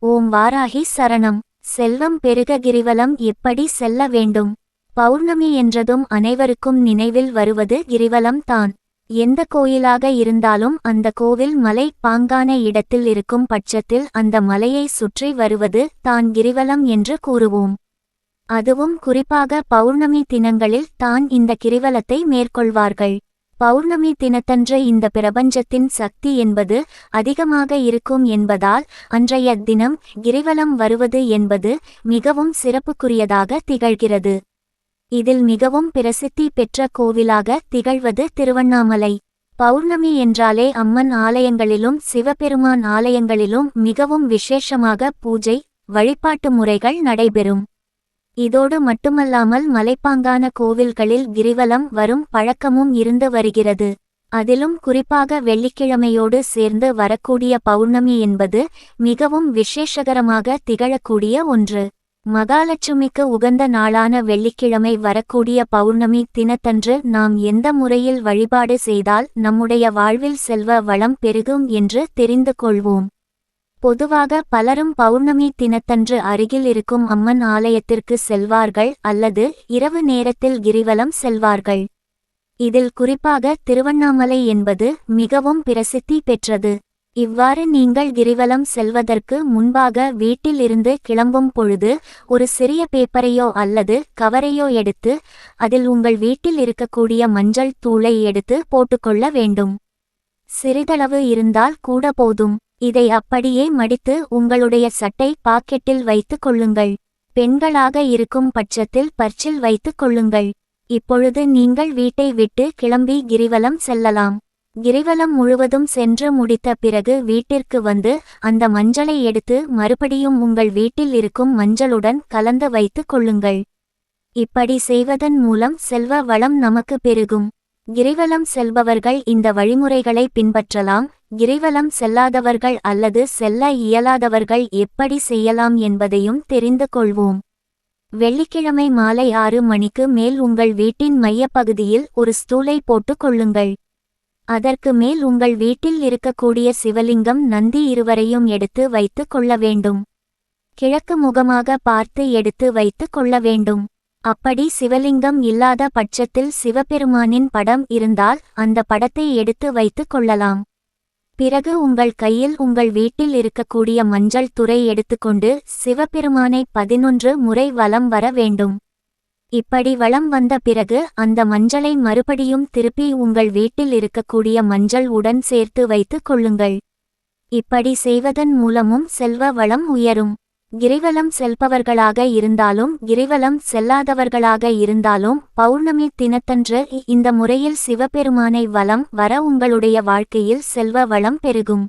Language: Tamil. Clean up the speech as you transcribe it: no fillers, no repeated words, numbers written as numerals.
ஓம் வாராகி சரணம். செல்வம் பெருக கிரிவலம் எப்படி செல்ல வேண்டும்? பௌர்ணமி என்றதும் அனைவருக்கும் நினைவில் வருவது கிரிவலம் தான். எந்த கோயிலாக இருந்தாலும் அந்த கோவில் மலை பாங்கான இடத்தில் இருக்கும் பட்சத்தில் அந்த மலையை சுற்றி வருவது தான் கிரிவலம் என்று கூறுவோம். அதுவும் குறிப்பாக பௌர்ணமி தினங்களில் தான் இந்த கிரிவலத்தை மேற்கொள்வார்கள். பௌர்ணமி தினத்தன்று இந்த பிரபஞ்சத்தின் சக்தி என்பது அதிகமாக இருக்கும் என்பதால் அன்றைய தினம் கிரிவலம் வருவது என்பது மிகவும் சிறப்புக்குரியதாக திகழ்கிறது. இதில் மிகவும் பிரசித்தி பெற்ற கோவிலாக திகழ்வது திருவண்ணாமலை. பௌர்ணமி என்றாலே அம்மன் ஆலயங்களிலும் சிவபெருமான் ஆலயங்களிலும் மிகவும் விசேஷமாக பூஜை வழிபாட்டு முறைகள் நடைபெறும். இதோடு மட்டுமல்லாமல் மலைப்பாங்கான கோவில்களில் கிரிவலம் வரும் பழக்கமும் இருந்து வருகிறது. அதிலும் குறிப்பாக வெள்ளிக்கிழமையோடு சேர்ந்து வரக்கூடிய பௌர்ணமி என்பது மிகவும் விசேஷகரமாக திகழக்கூடிய ஒன்று. மகாலட்சுமிக்கு உகந்த நாளான வெள்ளிக்கிழமை வரக்கூடிய பௌர்ணமி தினத்தன்று நாம் எந்த முறையில் வழிபாடு செய்தால் நம்முடைய வாழ்வில் செல்வ வளம் பெருகும் என்று தெரிந்து கொள்வோம். பொதுவாக பலரும் பௌர்ணமி தினத்தன்று அருகில் இருக்கும் அம்மன் ஆலயத்திற்கு செல்வார்கள் அல்லது இரவு நேரத்தில் கிரிவலம் செல்வார்கள். இதில் குறிப்பாக திருவண்ணாமலை என்பது மிகவும் பிரசித்தி பெற்றது. இவ்வாறு நீங்கள் கிரிவலம் செல்வதற்கு முன்பாக வீட்டில் இருந்து கிளம்பும் பொழுது ஒரு சிறிய பேப்பரையோ அல்லது கவரையோ எடுத்து அதில் உங்கள் வீட்டில் இருக்கக்கூடிய மஞ்சள் தூளை எடுத்து போட்டுக்கொள்ள வேண்டும். சிறிதளவு இருந்தால் கூட போதும். இதை அப்படியே மடித்து உங்களுடைய சட்டை பாக்கெட்டில் வைத்து கொள்ளுங்கள். பெண்களாக இருக்கும் பட்சத்தில் பர்ச்சில் வைத்து கொள்ளுங்கள். இப்பொழுது நீங்கள் வீட்டை விட்டு கிளம்பி கிரிவலம் செல்லலாம். கிரிவலம் முழுவதும் சென்று முடித்த பிறகு வீட்டிற்கு வந்து அந்த மஞ்சளை எடுத்து மறுபடியும் உங்கள் வீட்டில் இருக்கும் மஞ்சளுடன் கலந்து வைத்து கொள்ளுங்கள். இப்படி செய்வதன் மூலம் செல்வ வளம் நமக்கு பெருகும். கிரிவலம் செல்பவர்கள் இந்த வழிமுறைகளை பின்பற்றலாம். கிரிவலம் செல்லாதவர்கள் அல்லது செல்ல இயலாதவர்கள் எப்படி செய்யலாம் என்பதையும் தெரிந்து கொள்வோம். வெள்ளிக்கிழமை மாலை 6 மணிக்கு மேல் உங்கள் வீட்டின் மையப்பகுதியில் ஒரு ஸ்தூலை போட்டு கொள்ளுங்கள். அதற்கு மேல் உங்கள் வீட்டில் இருக்கக்கூடிய சிவலிங்கம் நந்தி இருவரையும் எடுத்து வைத்து கொள்ள வேண்டும். கிழக்கு முகமாக பார்த்து எடுத்து வைத்து கொள்ள வேண்டும். அப்படி சிவலிங்கம் இல்லாத பட்சத்தில் சிவபெருமானின் படம் இருந்தால் அந்த படத்தை எடுத்து வைத்து கொள்ளலாம். பிறகு உங்கள் கையில் உங்கள் வீட்டில் இருக்கக்கூடிய மஞ்சள் துரை எடுத்துக்கொண்டு சிவபெருமானை 11 முறை வலம் வர வேண்டும். இப்படி வலம் வந்த பிறகு அந்த மஞ்சளை மறுபடியும் திருப்பி உங்கள் வீட்டில் இருக்கக்கூடிய மஞ்சள் உடன் சேர்த்து வைத்து கொள்ளுங்கள். இப்படி செய்வதன் மூலமும் செல்வ வளம் உயரும். கிரிவலம் செல்பவர்களாக இருந்தாலும் கிரிவலம் செல்லாதவர்களாக இருந்தாலும் பௌர்ணமி தினத்தன்று இந்த முறையில் சிவபெருமானை வலம் வர உங்களுடைய வாழ்க்கையில் செல்வ வளம் பெருகும்.